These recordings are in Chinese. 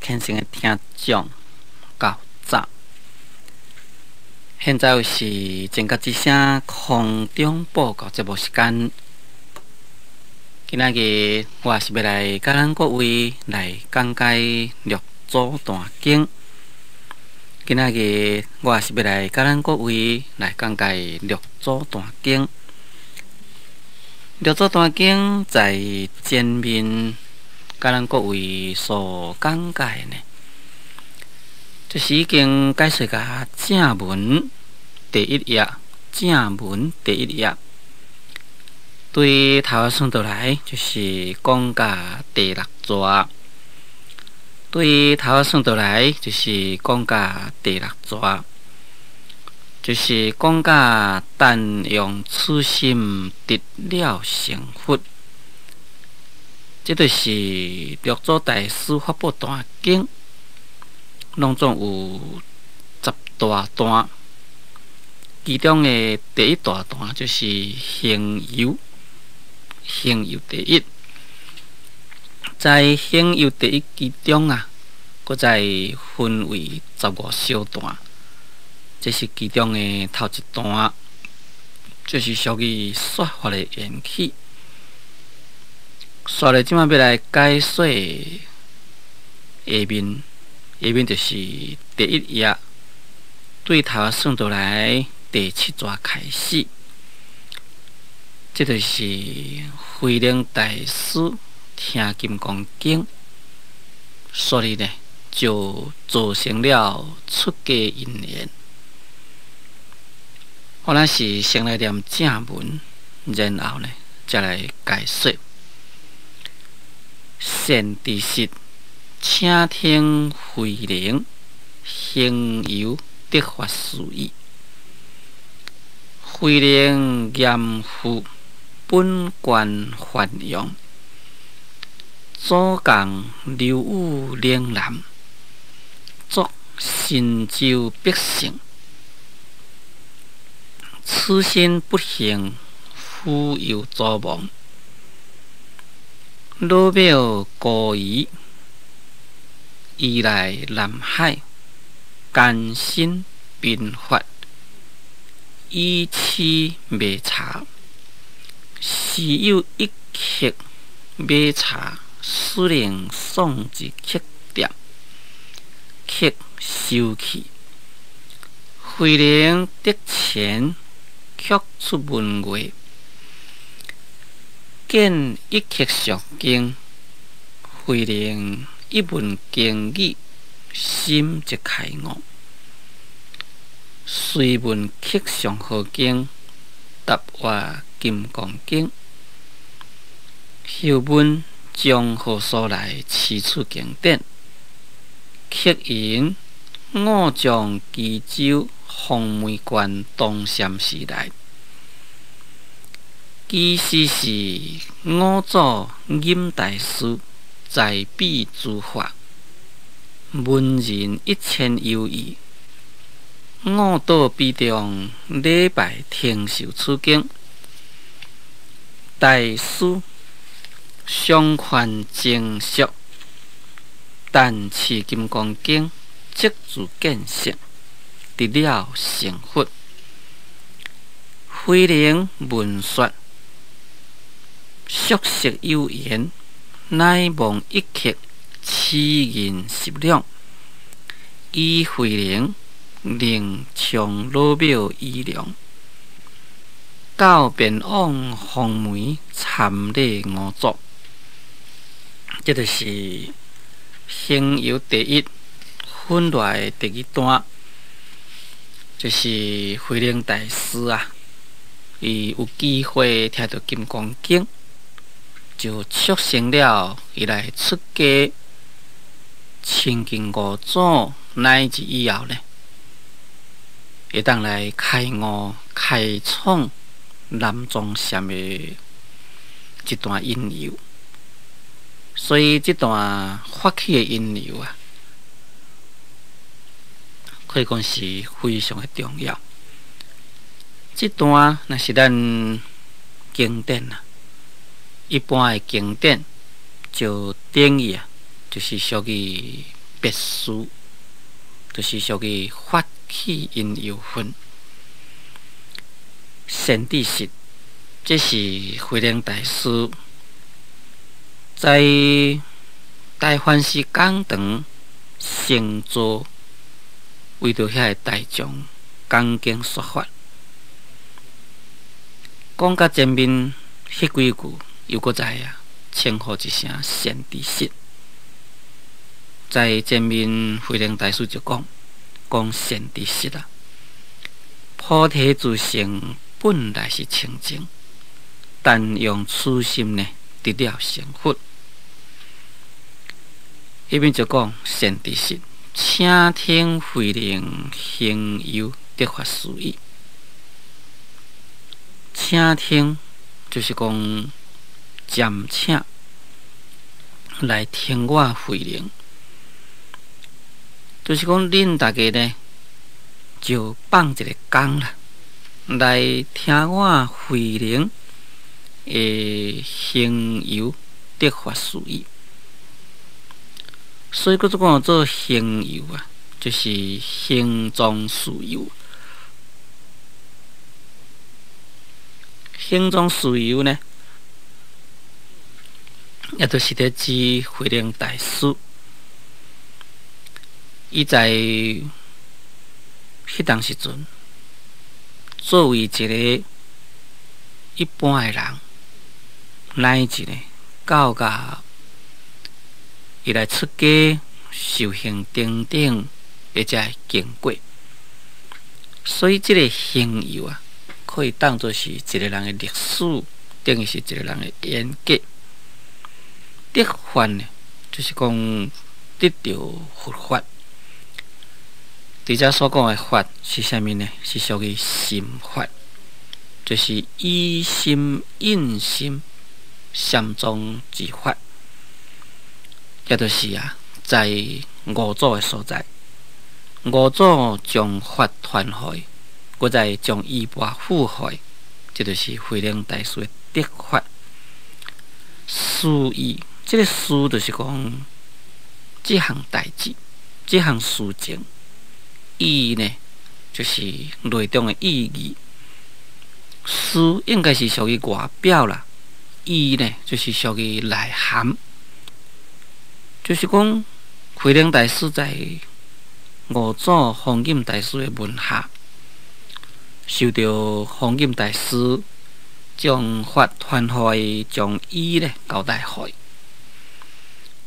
虔诚的听众到早，现在是正觉之声空中报告节目时间。今仔日我是要来甲咱各位来讲解六祖坛经。今仔日我是要来甲咱各位来讲解六祖坛经。六祖坛经在前面甲咱各位所讲解呢，就是已经解说甲正文第一页，正文第一页。对头仔算倒来，就是讲甲第六节；对头仔算倒来，就是讲甲第六节，就是讲甲但用此心得了成佛。这就是六祖大师发布坛经，拢总有10大段，其中的第一大段就是行由。行由第一，在行由第一其中搁再分为15小段，这是其中的头一段，就是属于说法的缘起。说了，即摆要来解说下面，下面就是第一页，对头算倒来第7节开始。这就是慧能大师听金刚经，所以呢，就造成了出家因缘。我咱是先来念正文，然后呢，再来解说。善知识，请听慧能行由得法事义。慧能严负本观繁荣，左讲刘武岭南，作神州百姓。此心不幸，复有作亡。老庙故夷，依来南海，艰辛并发，以此卖茶。时有一客买茶，使令送至客店，客收去。慧能得钱，却出问话。见一客上经，慧能一问经语，心即开悟。随问客上何经，答话金刚经。后问从何所来，此处经典。客言我从岐州凤梅关东禅寺来。其实是五祖任大师在彼诸法，文人1000有余。我到彼中礼拜听受此经，大师上宽正述，但持金刚经即自见性，得了成佛。慧能闻说，熟识有言，乃望一客7银10两，以慧能另从老庙衣量，到便往凤梅参礼五祖。这就是行由第一分来第一段，就是慧能大师伊有机会听到金刚经，就促成了伊来出家亲近五祖，乃至以后呢，会当来开悟、开创南宗禅的一段因由。所以这段发起的因由可以讲是非常的重要。这段若是咱经典一般的经典就定义就是属于别书，就是属于法起因有分。善知识，这是慧能大师在大梵寺讲堂成座，为着遐个大众讲经说法，讲到前面迄几句，又搁再称呼一声善知识。在前面慧能大师就讲善知识啊，菩提自性本来是清净，但用此心呢得了成佛。迄边就讲善知识，请听慧能行有得法事意。请听就是讲暂请来听我慧能，就是讲恁大家呢就放一个工啦，来听我慧能的行有得法事意。所以，佫讲做行有啊，就是行踪事有。行踪事有呢，也就是在指慧能大师，伊在迄当时阵，作为一个一般的人，乃至呢，到甲伊来出家修行等等，或者经过，所以这个行有啊，可以当作是一个人的历史，等于是一个人的演革。得法呢，就是讲得到佛法。伫遮所讲的法是啥物呢？是属于心法，就是以心印心，相中之法。也就是在五祖的所在，五祖将法传开，搁再将衣钵付开，这就是慧能大师的得法。事意，这个事就是讲这项代志，这项事情，意呢就是内中的意义。事应该是属于外表啦，意呢就是属于内涵。就是讲，慧能大师在五祖弘忍大师的门下，受到弘忍大师将法传开，将伊呢交代开。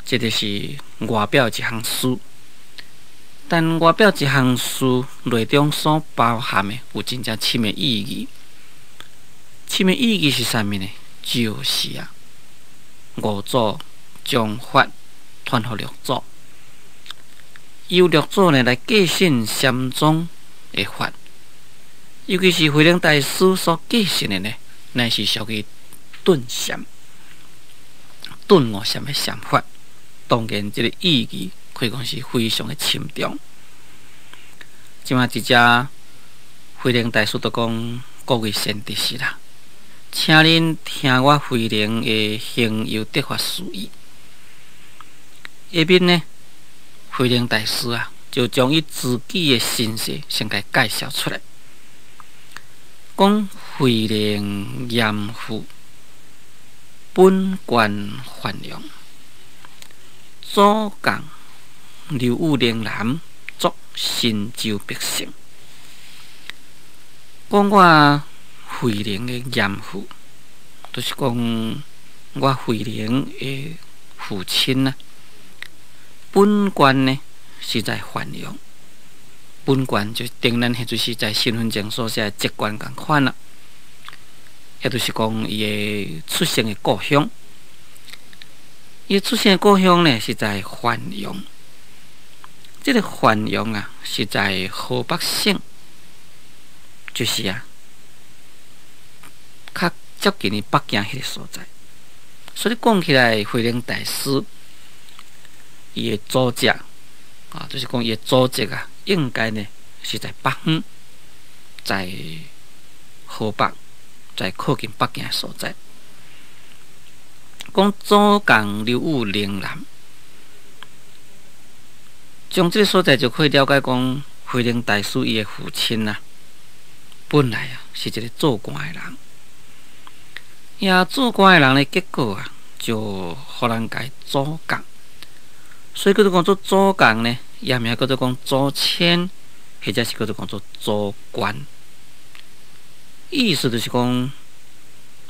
这就是外表一项事，但外表一项事内中所包含的有真正深的意义。深的意义是啥物呢？就是五祖将法传予六祖，由六祖呢来继承禅宗的法，尤其是慧能大师所继承的呢，乃是属于顿禅、顿悟禅的禅法。当然，这个意义可以讲是非常的深重。即马直接慧能大师都讲各位善知识啦，请恁听我慧能的行有得法事意。下面呢，慧能大师就将伊自己的身世先给介绍出来。讲慧能严父本观梵阳，祖降刘武陵南，作新州百姓。讲我慧能的严父，就是讲我慧能的父亲本观呢是在梵阳，本观就当然迄就是在身份证所写的籍贯共款啦，也就是讲伊的出生的故乡。伊出生的故乡呢是在梵阳，这个梵阳是在河北省，就是较接近于北京迄个所在。所以讲起来，慧能大师伊的祖籍就是讲伊的祖籍应该呢是在北方，在河北，在靠近北京的所在。讲祖降刘武陵南，从这个所在就可以了解讲，慧能大师伊的父亲啊，本来啊是一个做官的人。也做官的人的结果啊，就互人家阻降，所以叫做讲做阻降呢，也名叫做讲阻迁，或者是叫做讲做阻官。意思就是讲，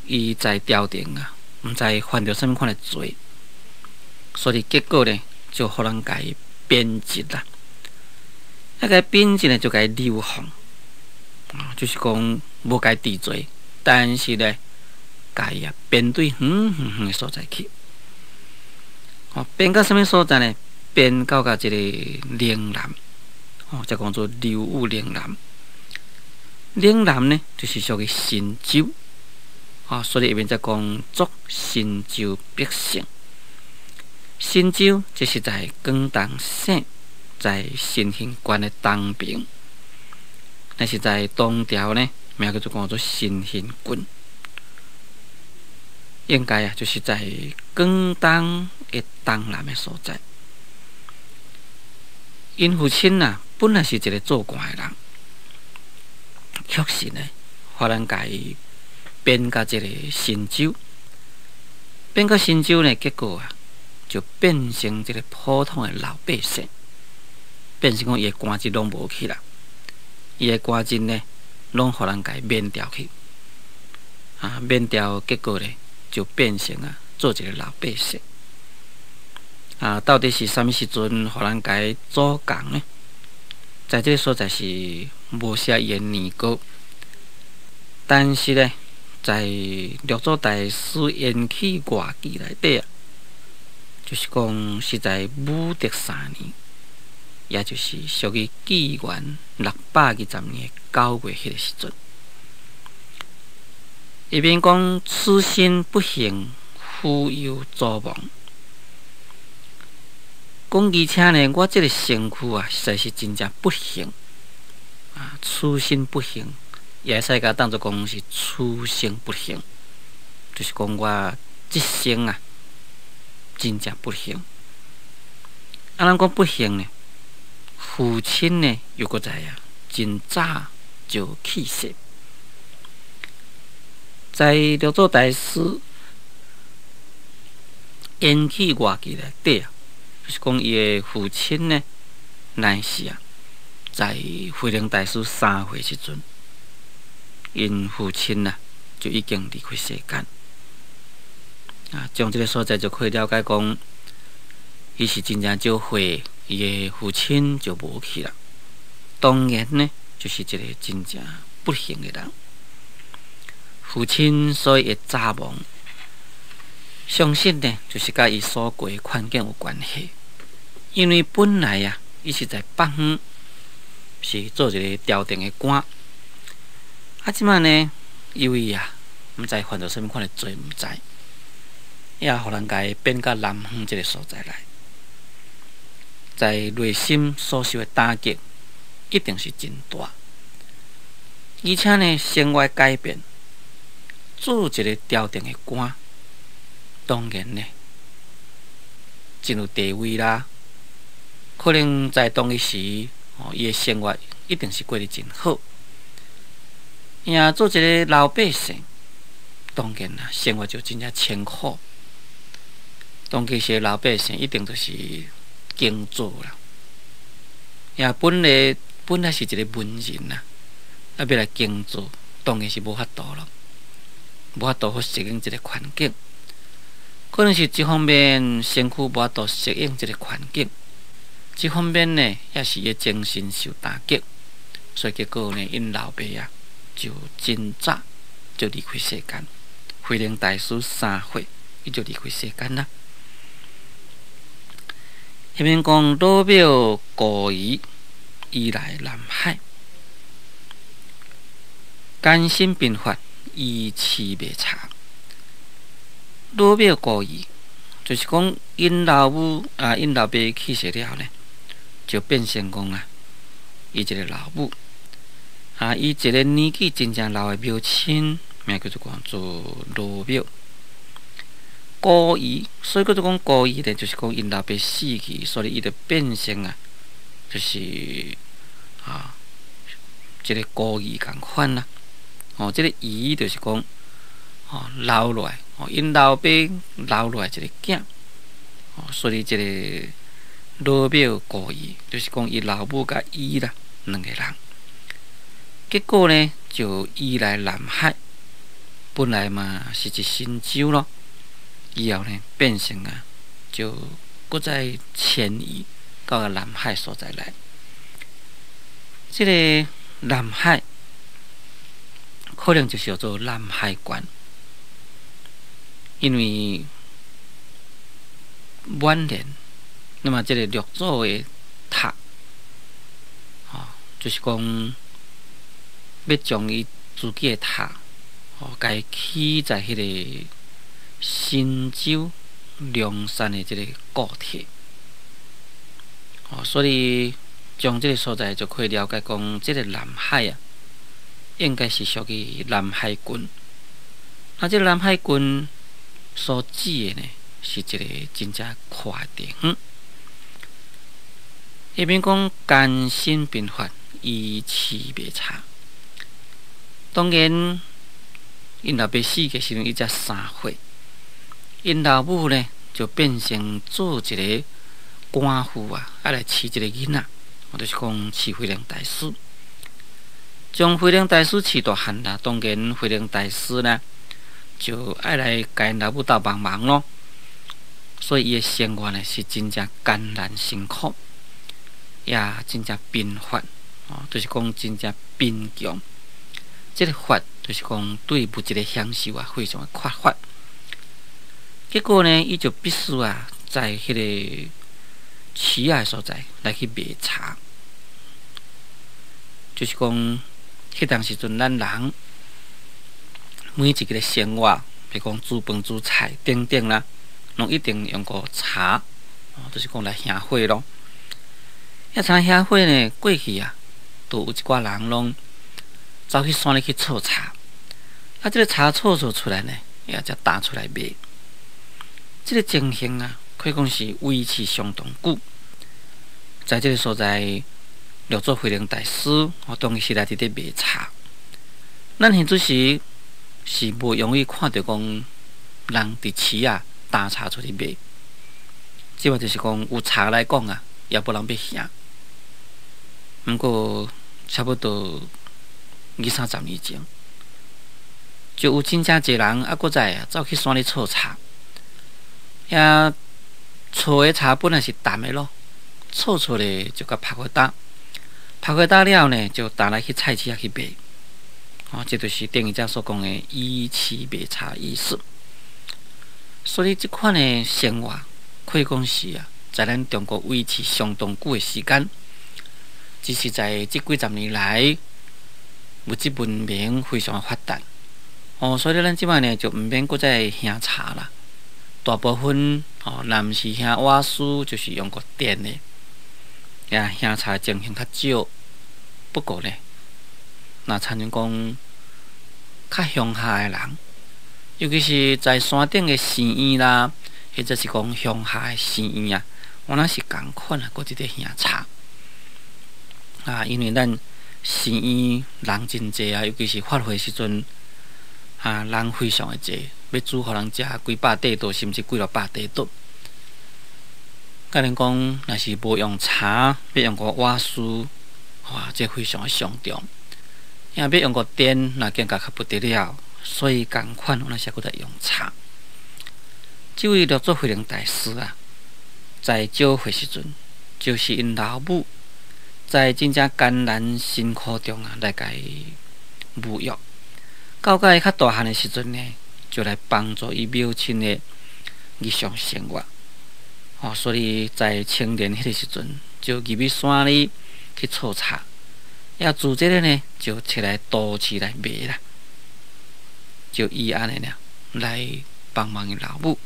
伊在朝廷啊，毋知犯着什么款的罪，所以结果呢，就互人家贬职啦。那个贬职呢，就该流放，就是讲无该治罪，但是呢。家啊，编对远的所在去，编到什么所在呢？编到一个岭南，才讲做流武岭南。岭南呢，就是属于新州，所以一边在讲作新州百姓。新州就是在广东省，在新兴县的东边，那是在东条呢，名叫做讲做新兴郡。应该就是在广东的东南的所在。因父亲本来是一个做官的人，确实呢，互人家变到这个新州，变到新州呢，结果就变成这个普通的老百姓，变成讲伊的官职拢无去啦，伊的官职呢，拢互人家免掉去，免掉结果呢。就变成做一个老百姓到底是什么时阵互人家阻降呢？在这个所在是无写伊的年稿，但是呢，在六祖大师延禧外记内底就是讲是在武德3年，也就是属于纪元620年9月迄个时阵。一边讲此心不幸，夫有祖亡。讲而且呢，我这个身躯实在是真正不幸此心不幸，也使甲当作讲是此生不幸，就是讲我这生真正不幸。咱讲不幸呢，父亲呢又搁在真早就去世。在六祖大师延禧外记内底就是讲伊的父亲呢，乃是在慧能大师3岁时阵，因父亲就已经离开世间从这个所在就可以了解讲，伊是真正少岁，伊的父亲就无去了。当然呢，就是一个真正不幸的人。父亲所以会早亡，相信呢就是甲伊所过的环境有关系。因为本来伊是在北方，是做一个朝廷的官，即摆呢，因为毋知犯到什么款的罪，毋知，也互人家变到南方这个所在来，在内心所受的打击一定是真大，而且呢，生活改变。做一个朝廷的官，当然呢，真有地位啦。可能在当时，伊的生活一定是过得真好。做一个老百姓，当然生活就真正清苦。当其时老百姓一定都是耕作啦。本来是一个文人要来耕作，当然是无法度咯。无法度好适应这个环境，可能是一方面身躯无法度适应这个环境，一方面呢也是伊精神受打击，所以结果呢，因老爸就真早就离开世间。慧能大师3岁，伊就离开世间啦。迄边讲老庙故移，移来南海，甘心兵法。伊饲袂差，老庙故意，就是讲因老母因老爸去世了呢，就变成讲伊一个老母伊一个年纪真正老的庙亲，名叫做讲做老庙故意，所以叫做讲故意呢，就是讲因老爸死去，所以伊就变成就是即个孤儿共款啦。即个儿就是讲留落来，因老爸留落来一个囝，所以即个老表孤儿就是讲伊老母甲伊啦两个人。结果呢，就移来南海，本来嘛是一新州咯，以后呢变成就搁再迁移到南海所在来。这个南海可能就是叫做南海关，因为晚年，那么这个六祖的塔，就是讲要将伊自己的塔，该起在迄个新州龙山的这个高铁，所以从这个所在就可以了解讲，这个南海应该是属于南海郡。那这个南海郡所指的呢，是一个真正宽的地方。迄边讲艰辛贫乏，以痴卖茶。当然，因老爸死的时阵，伊才3岁，因老母呢就变成做一个官妇来饲一个囡仔，就是讲饲慧能大师，将慧能大师饲大汉啦。当然，慧能大师呢就爱来甲因老母斗帮忙咯。所以伊的生活呢是真正艰难辛苦，也真正贫乏，就是讲真正贫穷。这个法就是讲对物质的享受非常的缺乏。结果呢，伊就必须在迄个市的所在来去卖茶，就是讲迄当时阵咱人每一个的生活，比如讲煮饭煮菜等等啦，拢一定用过茶，就是讲来香火咯。茶香火呢，过去都有一寡人拢走去山里去采茶，这个茶采出来呢，也才打出来卖。这个情形可以讲是维持相当久。在这个所在，六祖慧能大师当时来伫咧卖茶，咱现阵时是无容易看到讲人伫市打茶出去卖，即话就是讲有茶来讲也无人要行。不过差不多20-30年前，就有真正侪人搁再走去山里采茶。采的茶本来是淡的咯，采出来就甲拍开打，拍开打了呢，就打来去菜市去卖。这就是等于遮所讲的以痴卖茶意思。所以这款的生活可以讲是在咱中国维持相当久的时间，只是在这几十年来，物质文明非常发达。所以咱即摆呢就毋免搁再香茶啦。大部分若毋是香瓦斯，就是用过电的。香茶情形较少，不过呢，若参像讲较乡下的人，尤其是在山顶的寺院啦，或者是讲乡下的寺院我那是共款搁一个香茶。因为咱寺院人真济尤其是法会时阵，人非常的济，要煮互人食几百块桌，甚至几落百块桌。甲恁讲，若是无用茶，要用个瓦斯，这非常的上重。要用个电，那更加较不得了。所以共款，我那时搁在用茶。这位六祖慧能大师在招会时阵，就是因老母在真正艰难辛苦中来甲伊沐浴。到伊较大汉的时阵呢，就来帮助伊母亲的日常生活。所以在青年迄个时阵，就入去山里去采茶，自这个呢就出来都市来卖啦，就以安尼来帮忙伊老母。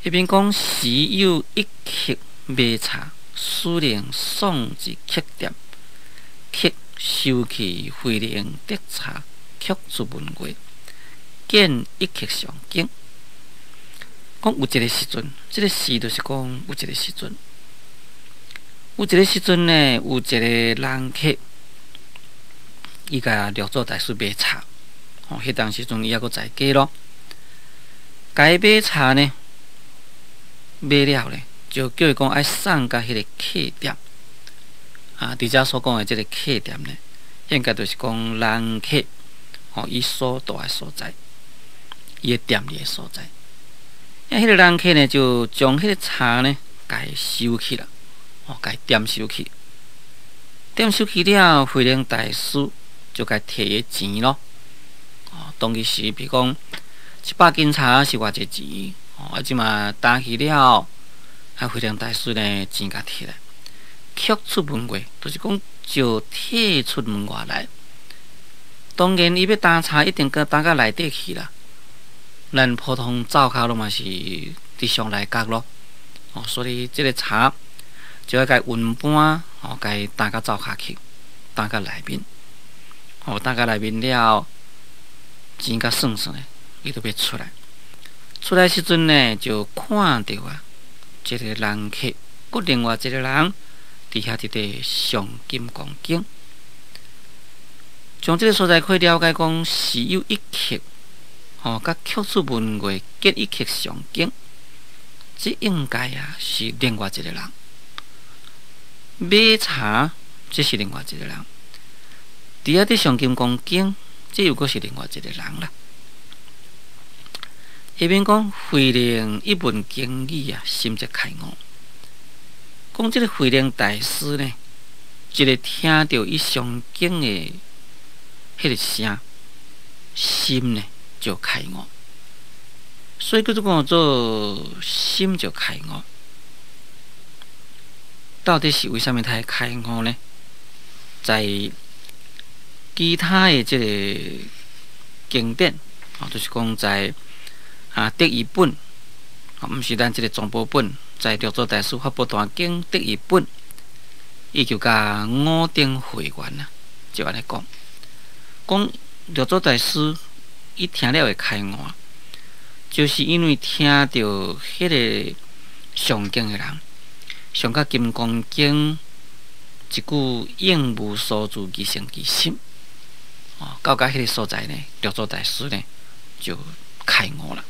迄边讲时有一客卖茶，私人送至客店，客收起慧能得茶。曲出文月，见一客上景。讲有一个时阵，这个时就是讲有一个时阵，有一个时阵呢，有一个人客，伊甲六祖大师买茶。迄当时阵伊还阁在家咯。甲伊买茶呢，买了咧，就叫伊讲爱送甲迄个客店。伫遮所讲的即个客店呢，应该就是讲人客，伊所住的所在，伊的店里的所在。迄个人客呢，就将迄个茶呢，甲伊收起啦，甲伊点收起。点收起了，慧能大师就甲摕伊钱咯。当其时，比如讲100斤茶是偌济钱，即嘛打去了，慧能大师呢钱甲摕来，曲出门外，就是讲就退出门外来。当然，伊要打茶一定甲打到内底去啦。咱普通灶骹拢嘛是伫上内角咯，所以即个茶就要甲运搬，甲伊打到灶骹去，打到内面，打到内面了。钱甲算算诶，伊就要出来。出来时阵呢，就看到一个人客，佮另外一个人伫遐伫块上金刚经。从这个所在可以了解讲，是有一刻，甲曲出门外结一刻上经，这应该是另外一个人。买茶，这是另外一个人。伫遐伫上金刚经。这又阁是另外一个人啦。下面讲慧能一闻经语心则开悟。讲这个慧能大师呢，一个听到伊上经的迄个声，心呢就开悟。所以叫做讲做心就开悟。到底是为什么他会开悟呢？在其他的即个经典，就是讲在第一本，毋是咱即个总宝本，在六祖大师法宝大经第一本，伊就甲五顶会员就安尼讲，讲六祖大师伊听了会开悟，就是因为听到迄个上经的人，上甲金刚经一句应无所住其性其心。到甲迄个所在呢，六祖大师呢就开悟了。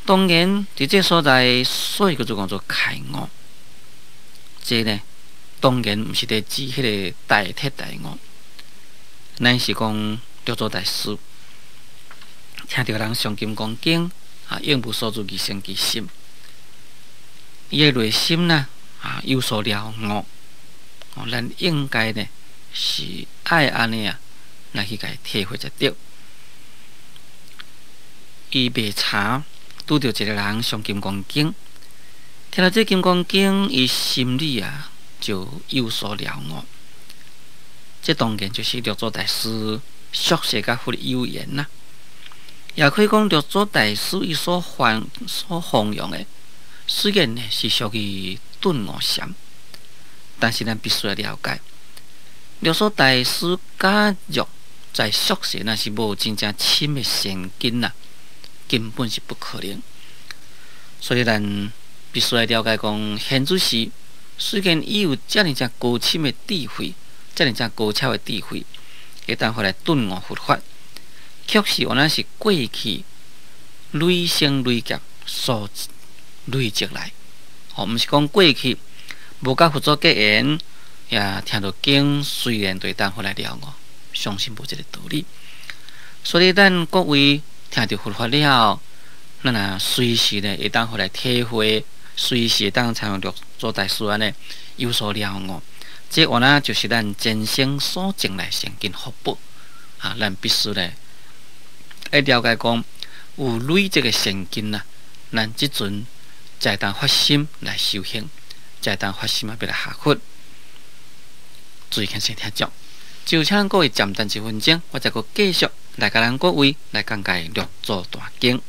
当然，伫这所在，所以叫做讲做开悟。这呢，当然毋是伫指迄个大彻大悟，咱是讲六祖大师听到人上金刚经应无所住其性其心，伊的内心呢有所了悟。咱应该呢。是爱安尼来去甲伊体会才对。伊卖茶，拄着一个人上金刚经，听到这金刚经，伊心里就有所了悟。这当然就是六祖大师熟悉甲佛有缘啦。也可以讲六祖大师伊所弘扬的，虽然呢是属于顿悟禅，但是咱必须要了解。六祖大师假若在宿舍，那是无真正深的善根根本是不可能。所以咱必须来了解讲，现主时虽然伊有遮尔只高深的智慧，遮尔只高超的智慧，会当回来顿悟佛法，确实原来是过去累生累劫所累积来。毋是讲过去无甲佛祖结缘。也听到经，虽然对当回来了悟，相信无这个道理。所以咱各位听到佛法了，咱随时呢会当回来体会，随时会当参用六祖大师安尼有所了悟。这原来就是咱前生所种来善根福报咱必须呢要了解讲，有累这个善根咱即阵才当发心来修行，才当发心要来下佛。注意看先听讲，就请各位暂等1分钟，我再个继续来甲咱各位来讲解六祖大经。